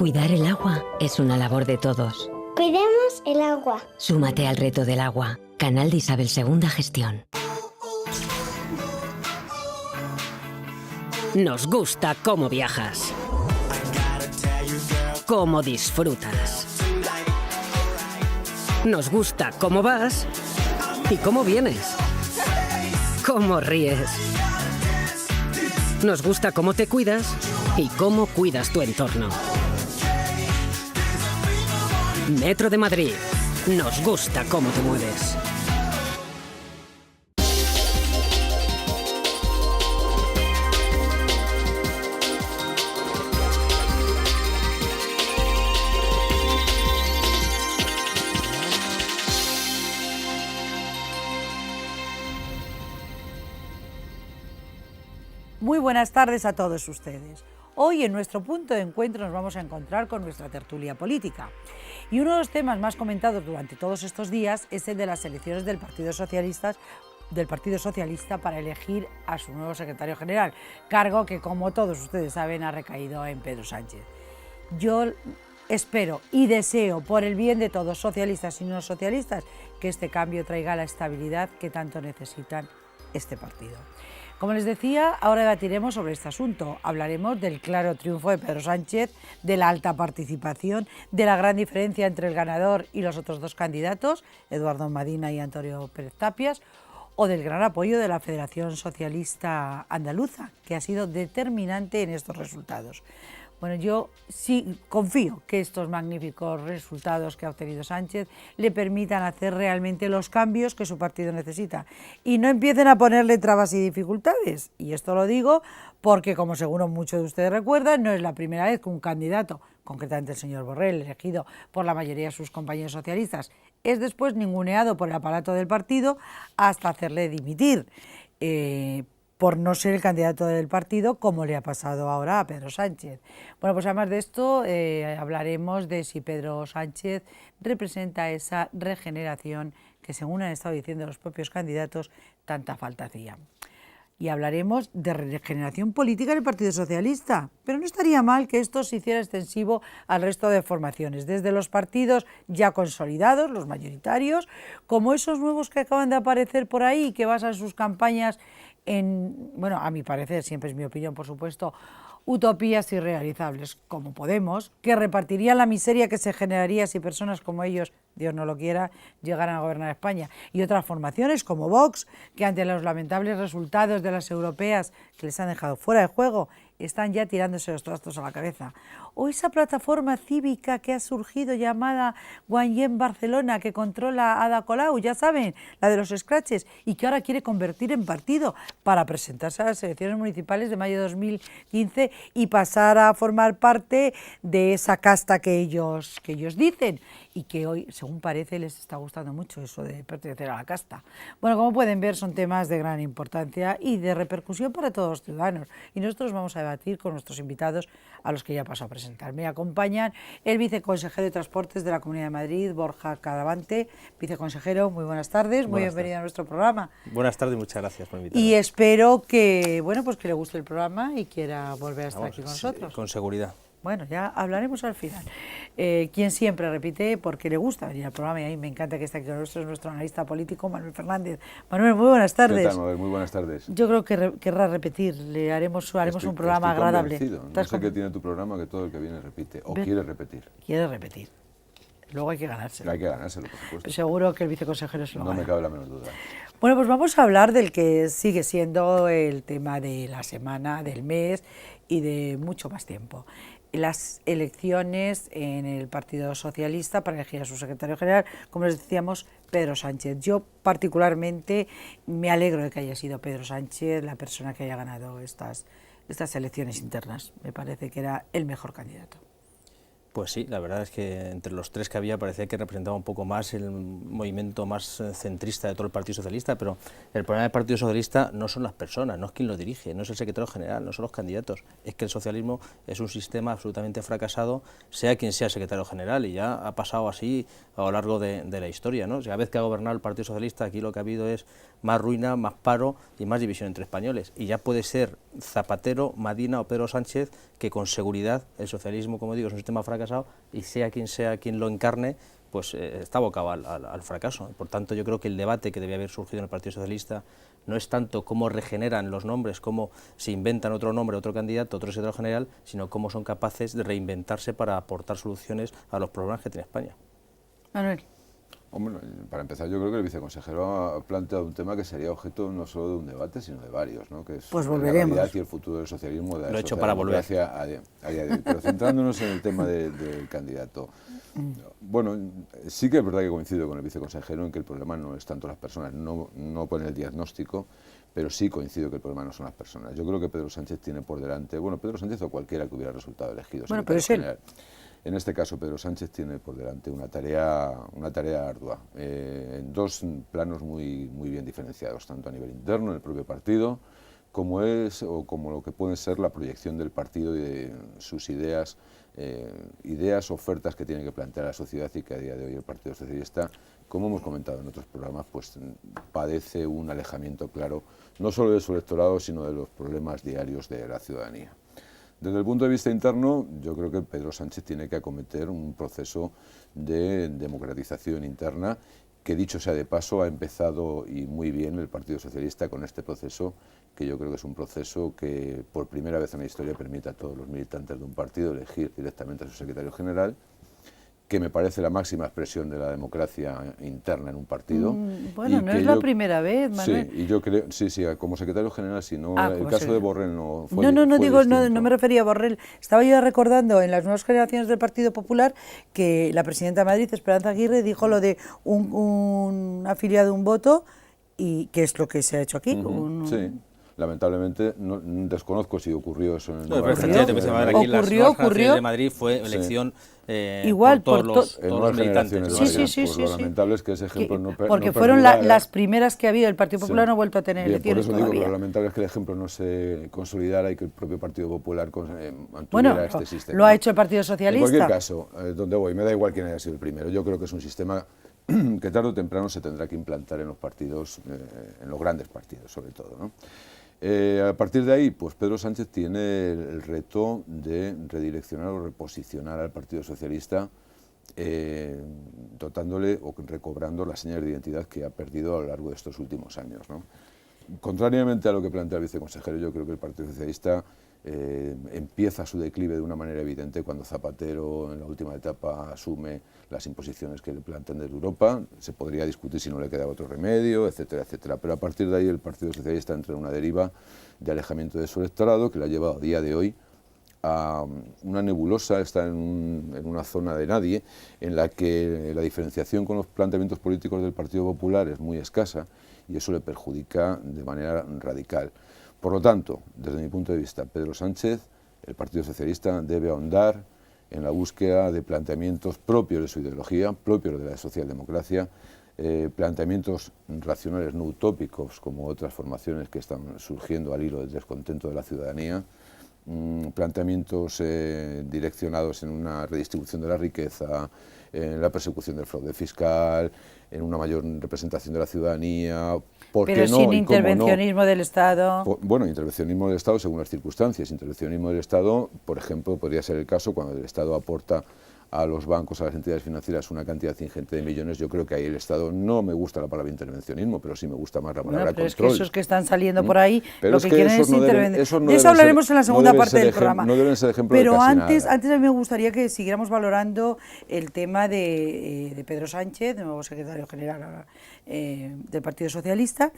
Cuidar el agua es una labor de todos. Cuidemos el agua. Súmate al reto del agua. Canal de Isabel II Gestión. Nos gusta cómo viajas, cómo disfrutas. Nos gusta cómo vas y cómo vienes, cómo ríes. Nos gusta cómo te cuidas y cómo cuidas tu entorno. Metro de Madrid. Nos gusta cómo te mueves. Muy buenas tardes a todos ustedes. Hoy en nuestro punto de encuentro nos vamos a encontrar con nuestra tertulia política. Y uno de los temas más comentados durante todos estos días es el de las elecciones del Partido Socialista para elegir a su nuevo secretario general, cargo que, como todos ustedes saben, ha recaído en Pedro Sánchez. Yo espero y deseo, por el bien de todos, socialistas y no socialistas, que este cambio traiga la estabilidad que tanto necesitan este partido. Como les decía, ahora debatiremos sobre este asunto. Hablaremos del claro triunfo de Pedro Sánchez, de la alta participación, de la gran diferencia entre el ganador y los otros dos candidatos, Eduardo Madina y Antonio Pérez Tapias, o del gran apoyo de la Federación Socialista Andaluza, que ha sido determinante en estos resultados. Bueno, yo sí confío que estos magníficos resultados que ha obtenido Sánchez le permitan hacer realmente los cambios que su partido necesita y no empiecen a ponerle trabas y dificultades. Y esto lo digo porque, como seguro muchos de ustedes recuerdan, no es la primera vez que un candidato, concretamente el señor Borrell, elegido por la mayoría de sus compañeros socialistas, es después ninguneado por el aparato del partido hasta hacerle dimitir. Por no ser el candidato del partido, como le ha pasado ahora a Pedro Sánchez. Bueno, pues además de esto, hablaremos de si Pedro Sánchez representa esa regeneración que, según han estado diciendo los propios candidatos, tanta falta hacía. Y hablaremos de regeneración política en el Partido Socialista, pero no estaría mal que esto se hiciera extensivo al resto de formaciones, desde los partidos ya consolidados, los mayoritarios, como esos nuevos que acaban de aparecer por ahí, que basan sus campañas en, bueno, a mi parecer, siempre es mi opinión, por supuesto, utopías irrealizables, como Podemos, que repartirían la miseria que se generaría si personas como ellos, Dios no lo quiera, llegaran a gobernar España, y otras formaciones como Vox, que ante los lamentables resultados de las europeas que les han dejado fuera de juego, están ya tirándose los trastos a la cabeza. O esa plataforma cívica que ha surgido llamada Guanyem Barcelona, que controla Ada Colau, ya saben, la de los scratches, y que ahora quiere convertir en partido para presentarse a las elecciones municipales de mayo de 2015 y pasar a formar parte de esa casta que ellos dicen, y que hoy, según parece, les está gustando mucho eso de pertenecer a la casta. Bueno, como pueden ver, son temas de gran importancia y de repercusión para todos los ciudadanos, y nosotros vamos a debatir con nuestros invitados, a los que ya paso a presentar. Me acompañan el viceconsejero de Transportes de la Comunidad de Madrid, Borja Cadavante. Viceconsejero, muy buenas tardes, muy bienvenido a nuestro programa. Buenas tardes y muchas gracias por invitarme. Y espero que, bueno, pues que le guste el programa y quiera volver a estar aquí con nosotros. Con seguridad. Bueno, ya hablaremos al final. Quien siempre repite porque le gusta venir al programa, y a mí me encanta que esté aquí con nosotros, es nuestro analista político, Manuel Fernández. Manuel, muy buenas tardes. ¿Qué tal, Manuel? Muy buenas tardes. Yo creo que querrá repetir, haremos un programa agradable. No sé qué tiene tu programa, que todo el que viene repite, o quiere repetir. Quiere repetir. Luego hay que ganárselo. Hay que ganárselo, por supuesto. Seguro que el viceconsejero se lo gana. No me cabe la menor duda. Bueno, pues vamos a hablar del que sigue siendo el tema de la semana, del mes y de mucho más tiempo. Las elecciones en el Partido Socialista para elegir a su secretario general, como les decíamos, Pedro Sánchez. Yo particularmente me alegro de que haya sido Pedro Sánchez la persona que haya ganado estas elecciones internas. Me parece que era el mejor candidato. Pues sí, la verdad es que entre los tres que había parecía que representaba un poco más el movimiento más centrista de todo el Partido Socialista, pero el problema del Partido Socialista no son las personas, no es quien lo dirige, no es el secretario general, no son los candidatos, es que el socialismo es un sistema absolutamente fracasado, sea quien sea el secretario general, y ya ha pasado así a lo largo de la historia, ¿no? Cada vez que ha gobernado el Partido Socialista, aquí lo que ha habido es más ruina, más paro y más división entre españoles, y ya puede ser Zapatero, Madina o Pedro Sánchez, que con seguridad el socialismo, como digo, es un sistema fracasado, y sea quien lo encarne, pues está abocado al fracaso. Por tanto, yo creo que el debate que debía haber surgido en el Partido Socialista no es tanto cómo regeneran los nombres, cómo se inventan otro nombre, otro candidato, otro secretario general, sino cómo son capaces de reinventarse para aportar soluciones a los problemas que tiene España. Manuel. Hombre, para empezar, yo creo que el viceconsejero ha planteado un tema que sería objeto no solo de un debate, sino de varios, ¿no? Que es pues la realidad y el futuro del socialismo, de la Lo he hecho para volver. A día de hoy. Pero centrándonos en el tema del candidato. Bueno, sí que es verdad que coincido con el viceconsejero en que el problema no es tanto las personas, no pone el diagnóstico, pero sí coincido que el problema no son las personas. Yo creo que Pedro Sánchez tiene por delante, bueno, Pedro Sánchez o cualquiera que hubiera resultado elegido. Bueno, pero es él. En este caso, Pedro Sánchez tiene por delante una tarea ardua, en dos planos muy bien diferenciados, tanto a nivel interno, en el propio partido, como lo que puede ser la proyección del partido y de sus ideas, ofertas que tiene que plantear a la sociedad, y que a día de hoy el Partido Socialista, como hemos comentado en otros programas, pues padece un alejamiento claro, no solo de su electorado, sino de los problemas diarios de la ciudadanía. Desde el punto de vista interno, yo creo que Pedro Sánchez tiene que acometer un proceso de democratización interna que, dicho sea de paso, ha empezado y muy bien el Partido Socialista con este proceso, que yo creo que es un proceso que por primera vez en la historia permite a todos los militantes de un partido elegir directamente a su secretario general, que me parece la máxima expresión de la democracia interna en un partido. Bueno, no es la primera vez, Manuel. Sí, y yo creo, sí, como secretario general, si no, el caso de Borrell no fue no me refería a Borrell. Estaba yo recordando en las nuevas generaciones del Partido Popular que la presidenta de Madrid, Esperanza Aguirre, dijo lo de un afiliado, un voto, y que es lo que se ha hecho aquí. Sí. Lamentablemente, desconozco si ocurrió eso en el ocurrió. de Madrid fue elección igual por todos los militantes. Lo lamentable es que ese ejemplo porque fueron las primeras que ha habido. El Partido Popular no ha vuelto a tener elecciones por eso todavía. Digo, lo lamentable es que el ejemplo no se consolidara y que el propio Partido Popular mantuviera este sistema. Lo ha hecho el Partido Socialista. En cualquier caso, donde voy, me da igual quién haya sido el primero. Yo creo que es un sistema que tarde o temprano se tendrá que implantar en los partidos, en los grandes partidos sobre todo, ¿no? A partir de ahí, pues Pedro Sánchez tiene el reto de redireccionar o reposicionar al Partido Socialista, dotándole o recobrando las señales de identidad que ha perdido a lo largo de estos últimos años, ¿no? Contrariamente a lo que plantea el viceconsejero, yo creo que el Partido Socialista empieza su declive de una manera evidente cuando Zapatero en la última etapa asume las imposiciones que le plantean desde Europa. Se podría discutir si no le quedaba otro remedio, etcétera, etcétera. Pero a partir de ahí el Partido Socialista entra en una deriva de alejamiento de su electorado que le ha llevado a día de hoy a una nebulosa, está en una zona de nadie, en la que la diferenciación con los planteamientos políticos del Partido Popular es muy escasa, y eso le perjudica de manera radical. Por lo tanto, desde mi punto de vista, Pedro Sánchez, el Partido Socialista, debe ahondar en la búsqueda de planteamientos propios de su ideología, propios de la socialdemocracia, planteamientos racionales no utópicos como otras formaciones que están surgiendo al hilo del descontento de la ciudadanía, planteamientos direccionados en una redistribución de la riqueza, en la persecución del fraude fiscal, en una mayor representación de la ciudadanía. Pero sin intervencionismo del Estado. Bueno, intervencionismo del Estado según las circunstancias. Intervencionismo del Estado, por ejemplo, podría ser el caso cuando el Estado aporta a los bancos, a las entidades financieras, una cantidad ingente de millones. Yo creo que ahí el Estado, no me gusta la palabra intervencionismo, pero sí me gusta más la palabra pero control. Es que esos que están saliendo por ahí, pero lo que quieren es intervenir. De eso hablaremos en la segunda parte del programa. No deben ser ejemplo pero de casi antes nada. A mí me gustaría que siguiéramos valorando el tema de Pedro Sánchez, nuevo secretario general del Partido Socialista,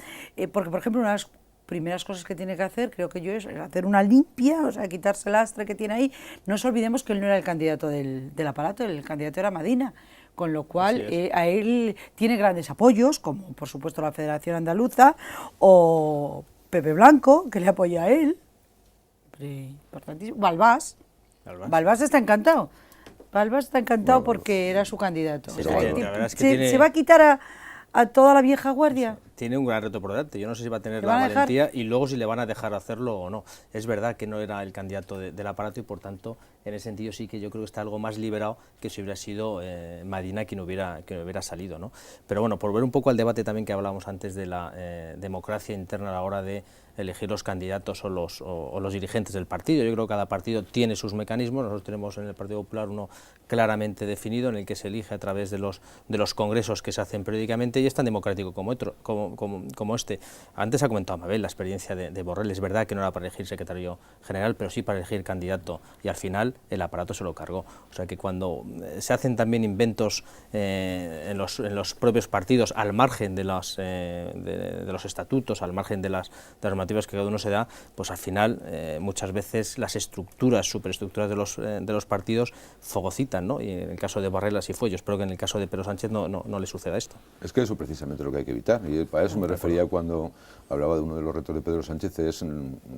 porque, por ejemplo, una de las primeras cosas que tiene que hacer, creo que yo, es hacer una limpia, o sea, quitarse el lastre que tiene ahí. No nos olvidemos que él no era el candidato del aparato, el candidato era Madina, con lo cual a él tiene grandes apoyos, como por supuesto la Federación Andaluza o Pepe Blanco, que le apoya a él, importantísimo. Balbás está encantado. Balbás está encantado porque era su candidato. Sí, O sea, la verdad es que ¿se va a quitar a toda la vieja guardia? Tiene un gran reto por delante. Yo no sé si va a tener ¿Le la van a dejar? valentía y luego si le van a dejar hacerlo o no. Es verdad que no era el candidato del aparato y por tanto, en ese sentido sí que yo creo que está algo más liberado que si hubiera sido Madina quien hubiera salido, ¿no? Pero bueno, por ver un poco al debate también que hablábamos antes de la democracia interna a la hora de elegir los candidatos o los dirigentes del partido. Yo creo que cada partido tiene sus mecanismos. Nosotros tenemos en el Partido Popular uno claramente definido en el que se elige a través de los congresos que se hacen periódicamente y es tan democrático como este. Antes ha comentado Mabel la experiencia de Borrell. Es verdad que no era para elegir secretario general, pero sí para elegir candidato y al final el aparato se lo cargó. O sea que cuando se hacen también inventos en los propios partidos al margen de los estatutos, al margen de las normativas que cada uno se da, pues al final muchas veces las estructuras, superestructuras de los partidos fagocitan, ¿no? Y en el caso de Borrell así fue. Yo espero que en el caso de Pedro Sánchez no le suceda esto. Es que eso precisamente es lo que hay que evitar, y para eso me refería cuando hablaba de uno de los retos de Pedro Sánchez, es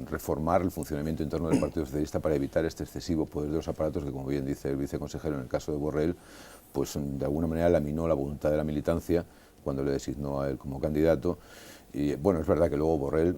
reformar el funcionamiento interno del Partido Socialista para evitar este excesivo poder de los aparatos que, como bien dice el viceconsejero en el caso de Borrell, pues de alguna manera laminó la voluntad de la militancia cuando le designó a él como candidato. Y bueno, es verdad que luego Borrell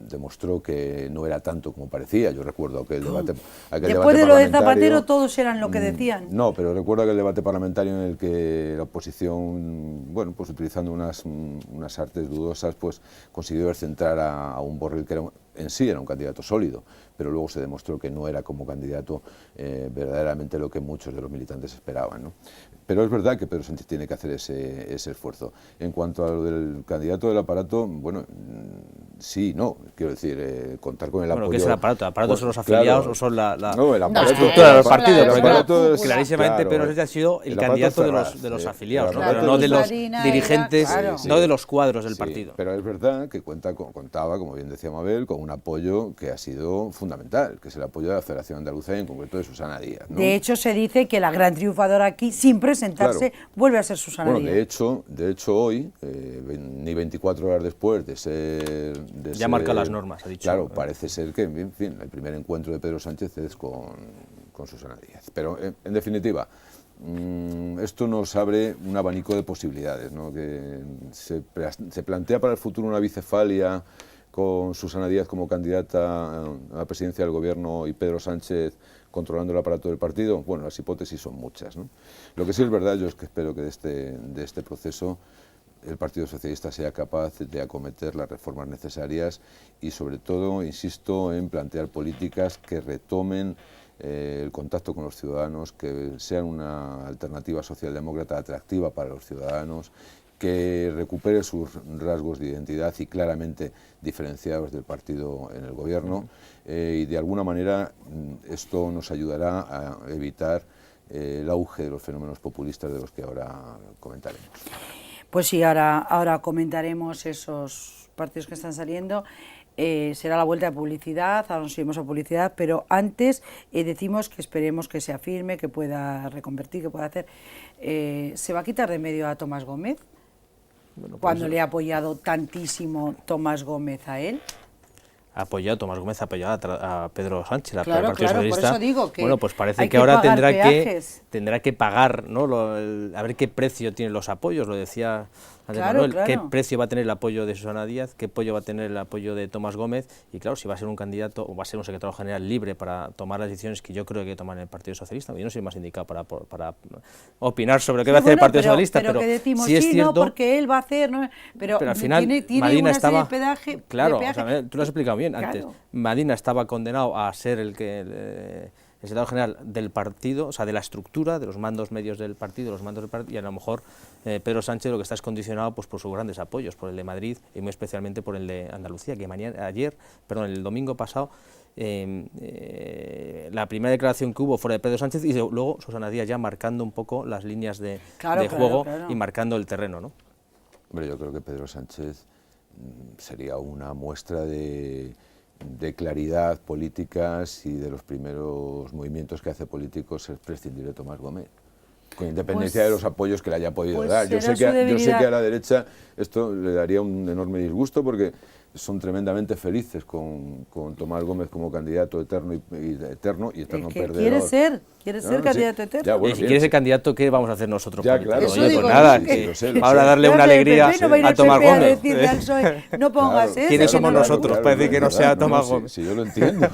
demostró que no era tanto como parecía. Yo recuerdo aquel debate Después de lo de Zapatero todos eran lo que decían. No, pero recuerdo aquel debate parlamentario en el que la oposición, bueno, pues utilizando unas artes dudosas, pues consiguió descentrar a un Borrell que en sí era un candidato sólido, pero luego se demostró que no era como candidato verdaderamente lo que muchos de los militantes esperaban, ¿no? Pero es verdad que Pedro Sánchez tiene que hacer ese esfuerzo. En cuanto a lo del candidato del aparato, bueno, sí, no, quiero decir, contar con el apoyo... Bueno, ¿qué es el aparato? ¿El aparato son los afiliados o son la estructura de los partidos? claro, Clarísimamente Pedro Sánchez ha sido el candidato de los afiliados, pero no de los dirigentes, no de los cuadros del partido. Pero es verdad que contaba, como bien decía Mabel, con un apoyo que ha sido fundamental, que es el apoyo de la Federación Andaluza y en concreto de Susana Díaz, ¿no? De hecho, se dice que la gran triunfadora aquí, sin presentarse, vuelve a ser Susana Díaz. De hecho hoy, ni 24 horas después de ser... Ya marca las normas, ha dicho. Claro, parece ser que, en fin, el primer encuentro de Pedro Sánchez es con Susana Díaz. Pero, en definitiva, esto nos abre un abanico de posibilidades, ¿no? Que se plantea para el futuro una bicefalia con Susana Díaz como candidata a la presidencia del gobierno y Pedro Sánchez controlando el aparato del partido. Bueno, las hipótesis son muchas, ¿no? Lo que sí es verdad, yo es que espero que de este proceso el Partido Socialista sea capaz de acometer las reformas necesarias y sobre todo, insisto, en plantear políticas que retomen el contacto con los ciudadanos, que sean una alternativa socialdemócrata atractiva para los ciudadanos, que recupere sus rasgos de identidad y claramente diferenciados del partido en el gobierno, y de alguna manera esto nos ayudará a evitar el auge de los fenómenos populistas de los que ahora comentaremos. Pues sí, ahora comentaremos esos partidos que están saliendo. Será la vuelta de publicidad, ahora nos iremos a publicidad, pero antes decimos que esperemos que se afirme, que pueda reconvertir, que pueda hacer. ¿Se va a quitar de medio a Tomás Gómez? Bueno, pues cuando le ha apoyado tantísimo Tomás Gómez a él. Tomás Gómez ha apoyado a Pedro Sánchez, al Partido Socialista. Por eso digo que bueno, pues parece que ahora tendrá que pagar, ¿no? A ver qué precio tienen los apoyos, lo decía antes Manuel, qué precio va a tener el apoyo de Susana Díaz, qué apoyo va a tener el apoyo de Tomás Gómez, y claro, si va a ser un candidato o va a ser un secretario general libre para tomar las decisiones que yo creo que toma en el Partido Socialista. Yo no soy más indicado para opinar sobre qué va a hacer el Partido Socialista, pero que decimos, sí es cierto, no, porque él va a hacer, ¿no? pero al final tiene Madina una estaba, serie de peaje, claro, de peaje. O sea, tú lo has explicado bien antes. Madina estaba condenado a ser el secretario general del partido, o sea, de la estructura, de los mandos medios del partido, y a lo mejor Pedro Sánchez lo que está es condicionado pues, por sus grandes apoyos, por el de Madrid y muy especialmente por el de Andalucía, que el domingo pasado, la primera declaración que hubo fuera de Pedro Sánchez y luego Susana Díaz ya marcando un poco las líneas de juego y marcando el terreno, ¿no? Hombre, yo creo que Pedro Sánchez sería una muestra de claridad políticas y de los primeros movimientos que hace políticos es prescindir de Tomás Gómez, con independencia de los apoyos que le haya podido dar. Yo sé que a la derecha esto le daría un enorme disgusto porque son tremendamente felices con Tomás Gómez como candidato eterno y eterno perdedor. Quiere ser candidato eterno. Ya, bueno, y si quieres ser candidato, ¿qué vamos a hacer nosotros? Ya, claro. Oye, Eso pues nada, sí, que lo sé. ahora darle una alegría a Tomás Gómez. No pongas eso. ¿Quiénes somos nosotros para decir que no sea Tomás Gómez? Sí, yo lo entiendo.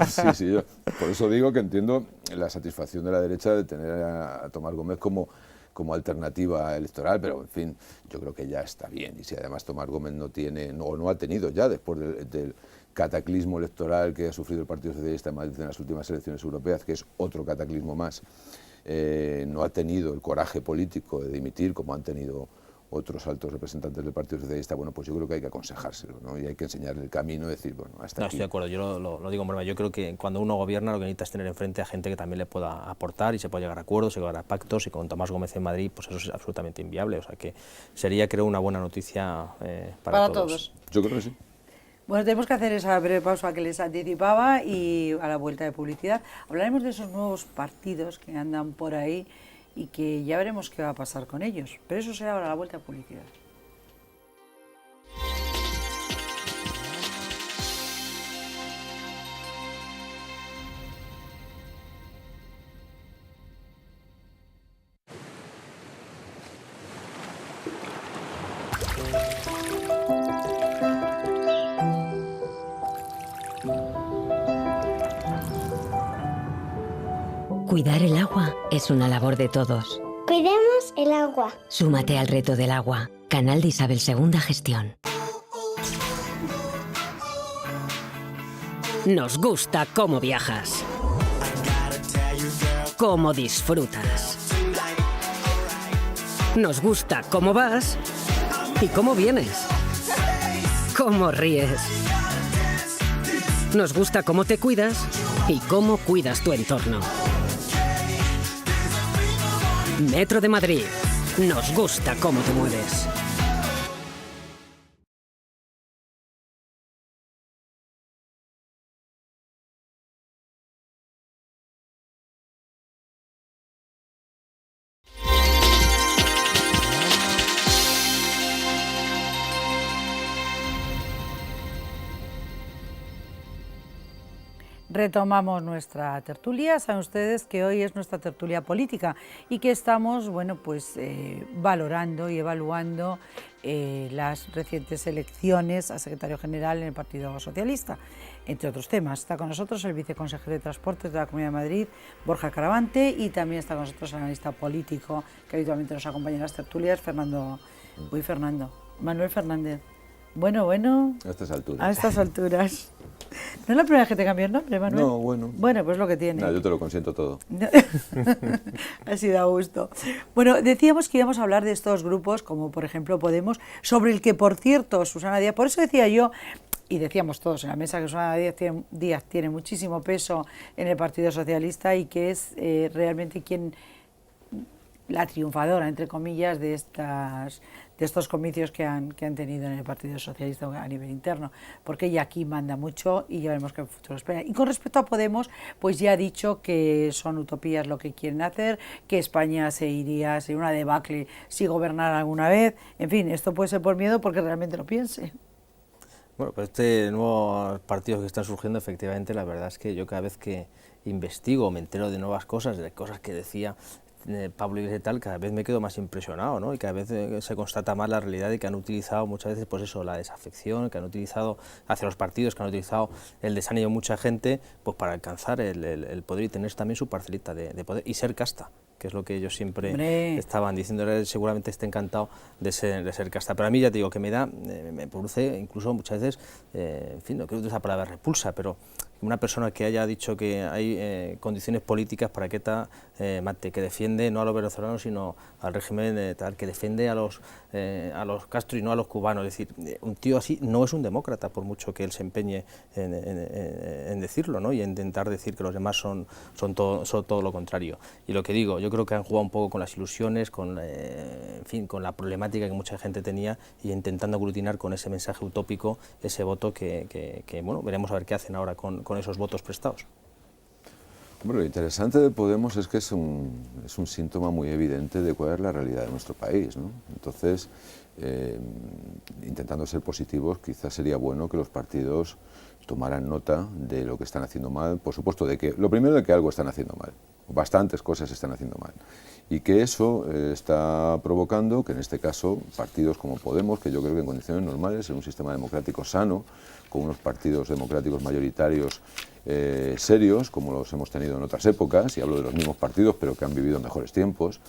Por eso digo que entiendo la satisfacción de la derecha de tener a Tomás Gómez como alternativa electoral, pero en fin, yo creo que ya está bien. Y si además Tomás Gómez no ha tenido ya, después del cataclismo electoral que ha sufrido el Partido Socialista en Madrid en las últimas elecciones europeas, que es otro cataclismo más, no ha tenido el coraje político de dimitir como han tenido otros altos representantes del Partido Socialista, bueno, pues yo creo que hay que aconsejárselo, ¿no? Y hay que enseñarle el camino y decir, bueno, hasta aquí. Estoy de acuerdo, yo lo digo en broma, yo creo que cuando uno gobierna lo que necesita es tener enfrente a gente que también le pueda aportar y se puede llegar a acuerdos, se puede llegar a pactos, y con Tomás Gómez en Madrid, pues eso es absolutamente inviable, o sea que sería, creo, una buena noticia para todos. Yo creo que sí. Bueno, tenemos que hacer esa breve pausa que les anticipaba y a la vuelta de publicidad hablaremos de esos nuevos partidos que andan por ahí y que ya veremos qué va a pasar con ellos. Pero eso será ahora a la vuelta de publicidad. Cuidar el agua es una labor de todos. Cuidemos el agua. Súmate al reto del agua. Canal de Isabel II Gestión. Nos gusta cómo viajas. Cómo disfrutas. Nos gusta cómo vas y cómo vienes. Cómo ríes. Nos gusta cómo te cuidas y cómo cuidas tu entorno. Metro de Madrid. Nos gusta cómo te mueves. Retomamos nuestra tertulia. Saben ustedes que hoy es nuestra tertulia política y que estamos, bueno, pues valorando y evaluando las recientes elecciones a secretario general en el Partido Socialista, entre otros temas. Está con nosotros el viceconsejero de Transportes de la Comunidad de Madrid, Borja Caravante, y también está con nosotros el analista político que habitualmente nos acompaña en las tertulias, Manuel Fernández. Bueno. A estas alturas. A estas alturas. ¿No es la primera vez que te cambio el nombre, Manuel? No, bueno. Bueno, pues lo que tiene. No, yo te lo consiento todo. Así da gusto. Bueno, decíamos que íbamos a hablar de estos grupos, como por ejemplo Podemos, sobre el que, por cierto, Susana Díaz, por eso decía yo, y decíamos todos en la mesa, que Susana Díaz tiene muchísimo peso en el Partido Socialista y que es realmente la triunfadora, entre comillas, de estos comicios que han tenido en el Partido Socialista a nivel interno, porque ella aquí manda mucho y ya veremos qué futuro espera. Y con respecto a Podemos, pues ya ha dicho que son utopías lo que quieren hacer, que España sería una debacle si gobernara alguna vez. En fin, esto puede ser por miedo porque realmente lo piense. Bueno, pues este nuevo partidos que están surgiendo, efectivamente, la verdad es que yo cada vez que investigo, me entero de nuevas cosas, de cosas que decía Pablo Iglesias y tal, cada vez me quedo más impresionado, ¿no? Y cada vez se constata más la realidad de que han utilizado muchas veces, pues eso, la desafección, que han utilizado hacia los partidos, que han utilizado el desánimo de mucha gente, pues para alcanzar el poder y tener también su parcelita de poder y ser casta, que es lo que ellos siempre estaban diciendo. Seguramente esté encantado de ser casta, pero a mí ya te digo que me produce incluso muchas veces, en fin, no quiero utilizar la palabra repulsa, pero una persona que haya dicho que hay condiciones políticas para que ETA mate, que defiende no a los venezolanos sino al régimen tal, que defiende a los Castro y no a los cubanos. Es decir, un tío así no es un demócrata, por mucho que él se empeñe en decirlo, ¿no? Y en intentar decir que los demás son todo lo contrario. Y lo que digo, yo creo que han jugado un poco con las ilusiones, en fin, con la problemática que mucha gente tenía y intentando aglutinar con ese mensaje utópico ese voto que bueno, veremos a ver qué hacen ahora con esos votos prestados. Bueno, lo interesante de Podemos es que es un síntoma muy evidente de cuál es la realidad de nuestro país, ¿no? Entonces, intentando ser positivos, quizás sería bueno que los partidos tomaran nota de lo que están haciendo mal, por supuesto, lo primero de que algo están haciendo mal, bastantes cosas están haciendo mal, y que eso está provocando que en este caso partidos como Podemos, que yo creo que en condiciones normales, en un sistema democrático sano, con unos partidos democráticos mayoritarios serios, como los hemos tenido en otras épocas, y hablo de los mismos partidos, pero que han vivido mejores tiempos.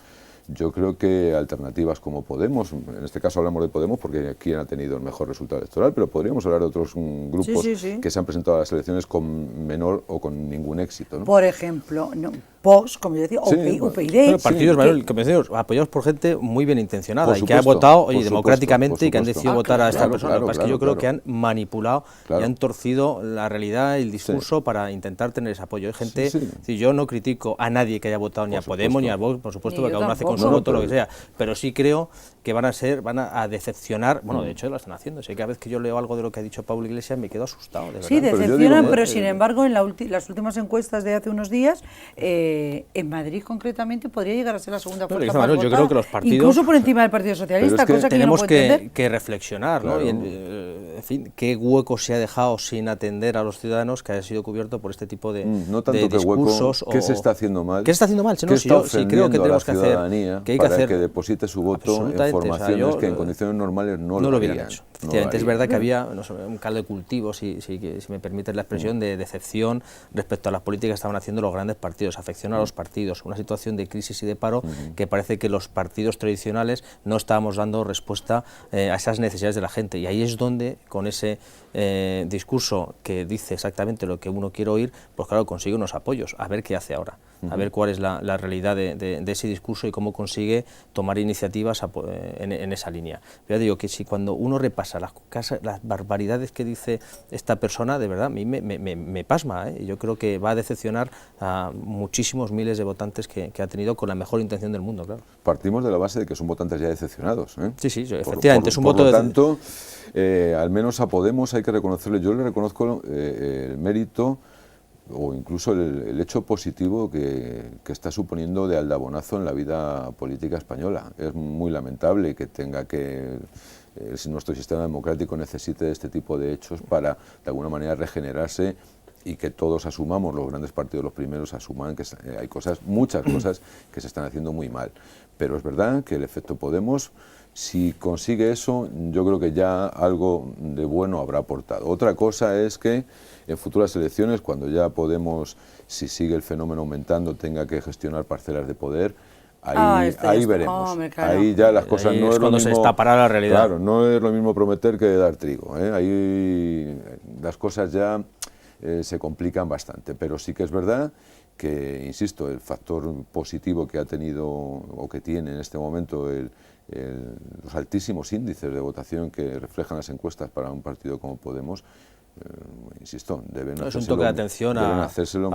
Yo creo que alternativas como Podemos, en este caso hablamos de Podemos porque aquí ha tenido el mejor resultado electoral, pero podríamos hablar de otros grupos que se han presentado a las elecciones con menor o con ningún éxito, ¿no? Por ejemplo, POS, como yo decía, UPyD. Partidos apoyados por gente muy bien intencionada por y supuesto, que ha votado por democráticamente supuesto, y que han decidido votar a esta persona. Claro, Es que yo creo que han manipulado y han torcido la realidad y el discurso para intentar tener ese apoyo. Hay gente, si yo no critico a nadie que haya votado ni a Podemos ni a Vox, por supuesto, porque cada uno hace con su voto lo que sea, pero sí creo que van a decepcionar, bueno, de hecho lo están haciendo. Sé que cada vez que yo leo algo de lo que ha dicho Pablo Iglesias me quedo asustado, de verdad. Sí, decepcionan, pero sin embargo en las últimas encuestas de hace unos días, en Madrid concretamente podría llegar a ser la segunda fuerza más votada, yo creo que los partidos, incluso por encima del Partido Socialista, es que cosa que yo no puedo entender. Que reflexionar, ¿no? Claro. Y en fin, qué hueco se ha dejado sin atender a los ciudadanos que haya sido cubierto por este tipo de, no tanto de que discursos. Hueco, ¿qué se está haciendo mal? ¿Qué se está haciendo mal? ¿Qué está sí creo que tenemos que hacer, para que deposite su voto en formaciones que en condiciones normales no lo hubieran hecho. Efectivamente, es verdad que había un caldo de cultivo, si me permites la expresión, de decepción respecto a las políticas que estaban haciendo los grandes partidos, afección a los partidos, una situación de crisis y de paro que parece que los partidos tradicionales no estábamos dando respuesta a esas necesidades de la gente. Y ahí es donde, con ese discurso que dice exactamente lo que uno quiere oír, pues claro, consigue unos apoyos. A ver qué hace ahora, a ver cuál es la realidad de ese discurso y cómo consigue tomar iniciativas en esa línea. Yo digo que si cuando uno repasa las barbaridades que dice esta persona, de verdad, a mí me pasma, ¿eh? Yo creo que va a decepcionar a muchísimos miles de votantes que ha tenido con la mejor intención del mundo, claro. Partimos de la base de que son votantes ya decepcionados, ¿eh? Sí, efectivamente, es un voto por lo tanto, al menos a Podemos hay que reconocerle, yo le reconozco el mérito o incluso el hecho positivo que está suponiendo de aldabonazo en la vida política española. Es muy lamentable que tenga que nuestro sistema democrático necesite este tipo de hechos para de alguna manera regenerarse y que todos asumamos, los grandes partidos los primeros asuman que hay muchas cosas que se están haciendo muy mal. Pero es verdad que el efecto Podemos, si consigue eso, yo creo que ya algo de bueno habrá aportado. Otra cosa es que en futuras elecciones, cuando ya Podemos, si sigue el fenómeno aumentando, tenga que gestionar parcelas de poder, ahí veremos. Claro. Ahí ya las cosas ahí no es lo mismo. Se destapará la realidad. Claro, no es lo mismo prometer que dar trigo, ¿eh? Ahí las cosas ya se complican bastante, pero sí que es verdad que, insisto, el factor positivo que ha tenido o que tiene en este momento los altísimos índices de votación que reflejan las encuestas para un partido como Podemos, insisto, deben es un toque de atención a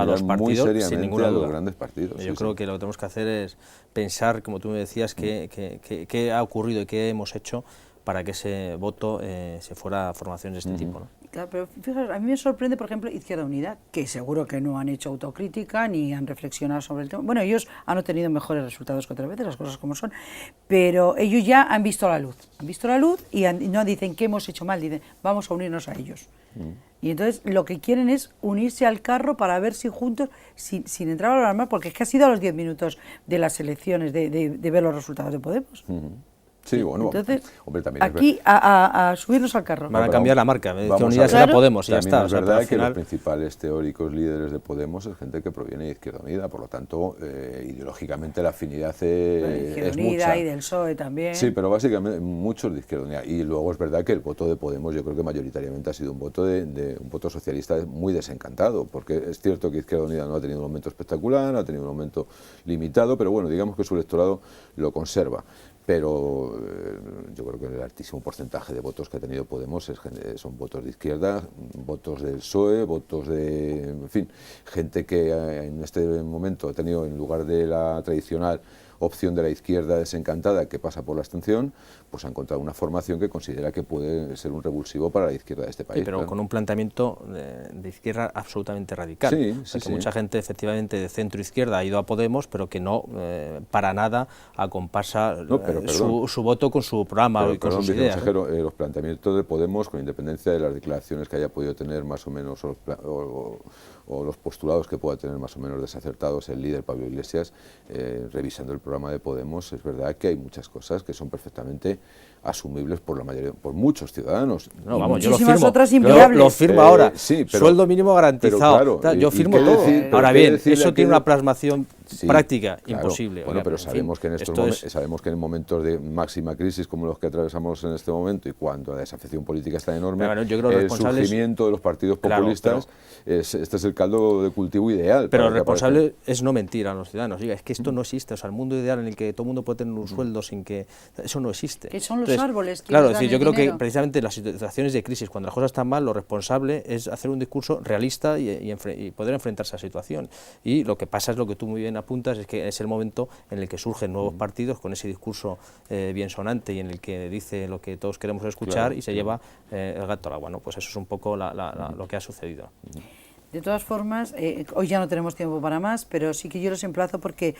los partidos, muy seriamente sin ninguna duda. A los grandes partidos. Yo creo que lo que tenemos que hacer es pensar, como tú me decías, qué ha ocurrido y qué hemos hecho para que ese voto se fuera a formaciones de este tipo, ¿no? Claro, pero fíjate, a mí me sorprende, por ejemplo, Izquierda Unida, que seguro que no han hecho autocrítica ni han reflexionado sobre el tema. Bueno, ellos han obtenido mejores resultados que otras veces, las cosas como son, pero ellos ya han visto la luz y no dicen que hemos hecho mal, dicen vamos a unirnos a ellos. Y entonces lo que quieren es unirse al carro para ver si juntos, sin entrar a hablar mal, porque es que ha sido a los 10 minutos de las elecciones de ver los resultados de Podemos. Sí, bueno, entonces, hombre, también aquí a subirnos al carro. Van a cambiar la marca, Izquierda Unida será Podemos y ya está. Es verdad que los principales teóricos líderes de Podemos es gente que proviene de Izquierda Unida, por lo tanto, ideológicamente la afinidad es mucha. Y del PSOE también. Sí, pero básicamente muchos de Izquierda Unida. Y luego es verdad que el voto de Podemos yo creo que mayoritariamente ha sido un voto un voto socialista muy desencantado, porque es cierto que Izquierda Unida no ha tenido un momento espectacular, ha tenido un momento limitado, pero bueno, digamos que su electorado lo conserva. Pero yo creo que el altísimo porcentaje de votos que ha tenido Podemos son votos de izquierda, votos del PSOE, votos de, en fin, gente que en este momento ha tenido, en lugar de la tradicional opción de la izquierda desencantada que pasa por la abstención, pues ha encontrado una formación que considera que puede ser un revulsivo para la izquierda de este país. Sí, pero con un planteamiento de izquierda absolutamente radical. Que mucha gente efectivamente de centro-izquierda ha ido a Podemos, pero que no para nada acompasa su voto con su programa y con sus ideas. Consejero, los planteamientos de Podemos, con independencia de las declaraciones que haya podido tener más o menos, o los postulados que pueda tener más o menos desacertados el líder Pablo Iglesias, revisando el programa de Podemos, es verdad que hay muchas cosas que son perfectamente asumibles por la mayoría, por muchos ciudadanos. No, vamos, yo lo firmo. Otras inviables. Lo firmo ahora. Sí, pero, sueldo mínimo garantizado. Claro, yo firmo todo. Ahora bien, eso tiene una plasmación práctica imposible. Bueno, pero sabemos que en momentos de máxima crisis como los que atravesamos en este momento y cuando la desafección política está enorme, yo creo el surgimiento de los partidos populistas, este es el caldo de cultivo ideal. Pero lo responsable es no mentir a los ciudadanos. Diga, es que esto no existe. O sea, el mundo ideal en el que todo el mundo puede tener un sueldo sin que... Eso no existe. Que son los árboles. Claro, es decir, yo creo que precisamente en las situaciones de crisis, cuando las cosas están mal, lo responsable es hacer un discurso realista y poder enfrentarse a esa situación. Y lo que pasa es lo que tú muy bien apuntas, es que es el momento en el que surgen nuevos partidos con ese discurso bien sonante y en el que dice lo que todos queremos escuchar y se lleva el gato al agua, ¿no? Pues eso es un poco lo que ha sucedido. De todas formas, hoy ya no tenemos tiempo para más, pero sí que yo los emplazo porque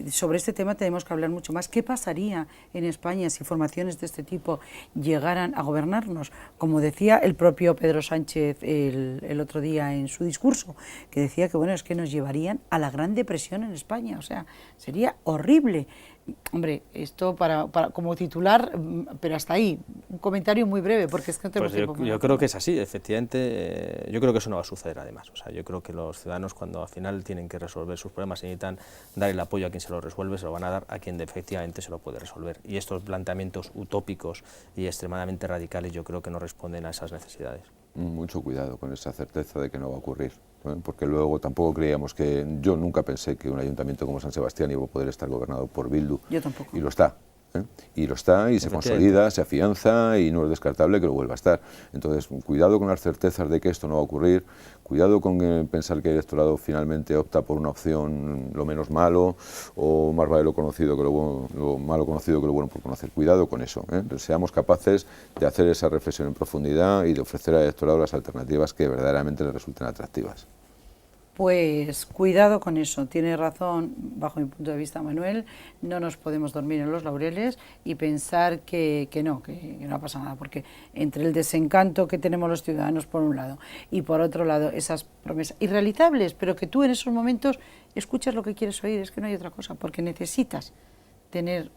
sobre este tema tenemos que hablar mucho más. ¿Qué pasaría en España si formaciones de este tipo llegaran a gobernarnos? Como decía el propio Pedro Sánchez el otro día en su discurso, que decía que bueno, es que nos llevarían a la Gran Depresión en España, o sea, sería horrible. Hombre, esto para como titular, pero hasta ahí, un comentario muy breve, porque es que no tenemos tiempo. Yo creo que es así, efectivamente, yo creo que eso no va a suceder además, o sea, yo creo que los ciudadanos cuando al final tienen que resolver sus problemas y necesitan dar el apoyo a quien se lo resuelve, se lo van a dar a quien efectivamente se lo puede resolver, y estos planteamientos utópicos y extremadamente radicales yo creo que no responden a esas necesidades. Mucho cuidado con esa certeza de que no va a ocurrir, ¿no? Porque luego tampoco creíamos yo nunca pensé que un ayuntamiento como San Sebastián iba a poder estar gobernado por Bildu. Yo tampoco. Y lo está. Y lo está, y se consolida, se afianza, y no es descartable que lo vuelva a estar. Entonces, cuidado con las certezas de que esto no va a ocurrir, cuidado con pensar que el electorado finalmente opta por una opción lo menos malo, o más vale lo conocido que lo malo conocido que lo bueno por conocer. Cuidado con eso, seamos capaces de hacer esa reflexión en profundidad y de ofrecer al electorado las alternativas que verdaderamente le resulten atractivas. Pues cuidado con eso, tiene razón bajo mi punto de vista Manuel, no nos podemos dormir en los laureles y pensar que no ha pasado nada, porque entre el desencanto que tenemos los ciudadanos por un lado y por otro lado esas promesas irrealizables, pero que tú en esos momentos escuchas lo que quieres oír, es que no hay otra cosa, porque necesitas tener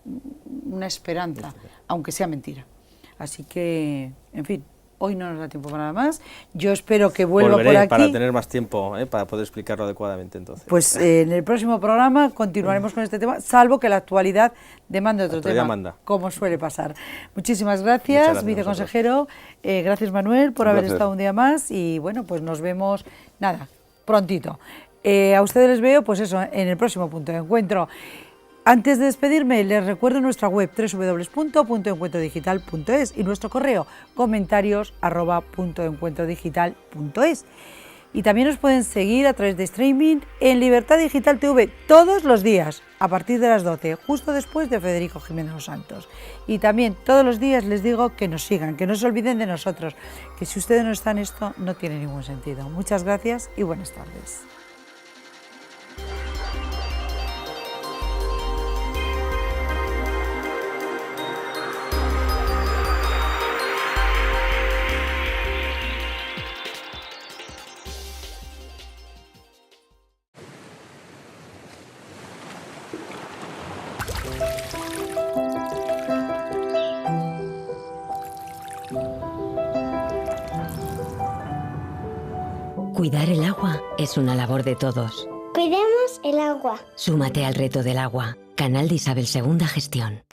una esperanza, aunque sea mentira. Así que, en fin, hoy no nos da tiempo para nada más. Yo espero que vuelva por aquí. Para tener más tiempo, para poder explicarlo adecuadamente entonces. Pues en el próximo programa continuaremos con este tema, salvo que la actualidad demande otro tema, como suele pasar. Muchísimas gracias viceconsejero. Gracias, Manuel, por haber estado un día más. Y bueno, pues nos vemos, prontito. A ustedes les veo, pues eso, en el próximo punto de encuentro. Antes de despedirme, les recuerdo nuestra web www.puntoencuentrodigital.es y nuestro correo comentarios@puntoencuentrodigital.es. Y también nos pueden seguir a través de streaming en Libertad Digital TV todos los días a partir de las 12, justo después de Federico Jiménez Los Santos. Y también todos los días les digo que nos sigan, que no se olviden de nosotros, que si ustedes no están en esto no tiene ningún sentido. Muchas gracias y buenas tardes. Cuidar el agua es una labor de todos. Cuidemos el agua. Súmate al reto del agua. Canal de Isabel II Gestión.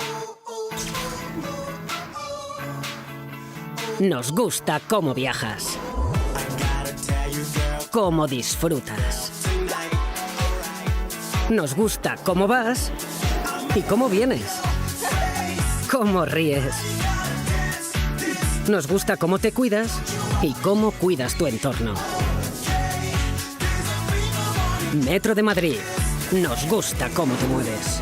Nos gusta cómo viajas, cómo disfrutas. Nos gusta cómo vas y cómo vienes, cómo ríes. Nos gusta cómo te cuidas y cómo cuidas tu entorno. Metro de Madrid. Nos gusta cómo te mueves.